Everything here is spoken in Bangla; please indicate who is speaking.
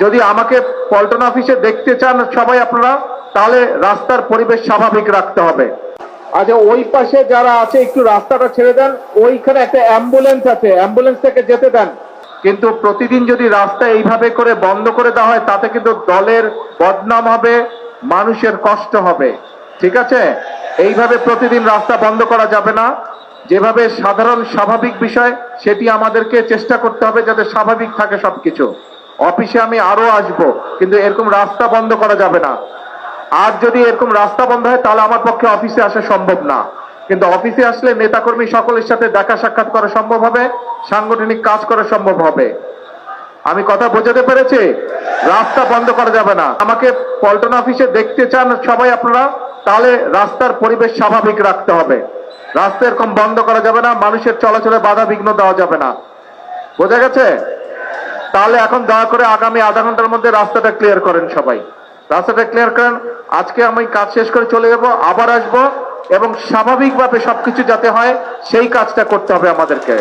Speaker 1: যদি আমাকে পল্টন অফিসে দেখতে চান সবাই আপনারা, তাহলে রাস্তার পরিবেশ স্বাভাবিক রাখতে হবে। আচ্ছা, ওই পাশে যারা আছে একটু রাস্তাটা ছেড়ে দেন, ওইখানে একটা অ্যাম্বুলেন্স আছে, অ্যাম্বুলেন্স থেকে যেতে দেন। কিন্তু প্রতিদিন যদি রাস্তা এইভাবে করে বন্ধ করে দেওয়া হয়, তাতে কিন্তু দলের বদনাম হবে, মানুষের কষ্ট হবে। ঠিক আছে, এইভাবে প্রতিদিন রাস্তা বন্ধ করা যাবে না। যেভাবে সাধারণ স্বাভাবিক বিষয়, সেটি আমাদেরকে চেষ্টা করতে হবে যাতে স্বাভাবিক থাকে সবকিছু। অফিসে আমি আরো আসবো, কিন্তু এরকম রাস্তা বন্ধ করা যাবে না। আর যদি এরকম রাস্তা বন্ধ হয়, তাহলে আমার পক্ষে অফিসে আসা সম্ভব না। কিন্তু অফিসে আসলে নেতাকর্মী সকলের সাথে দেখা সাক্ষাৎ করা সম্ভব হবে, সাংগঠনিক কাজ করা সম্ভব হবে। আমি কথা বোঝাতে পেরেছি? রাস্তা বন্ধ করা যাবে না। আমাকে পল্টন অফিসে দেখতে চান সবাই আপনারা, তাহলে রাস্তার পরিবেশ স্বাভাবিক রাখতে হবে। রাস্তা এরকম বন্ধ করা যাবে না, মানুষের চলাচলে বাধা বিঘ্ন দেওয়া যাবে না। বোঝা গেছে? তাহলে এখন দয়া করে আগামী আধা ঘন্টার মধ্যে রাস্তাটা ক্লিয়ার করেন সবাই। রাস্তাটা ক্লিয়ার করেন। আজকে আমি কাজ শেষ করে চলে যাব, আবার আসবো, এবং স্বাভাবিকভাবে সবকিছু যাতে হয় সেই কাজটা করতে হবে আমাদেরকে।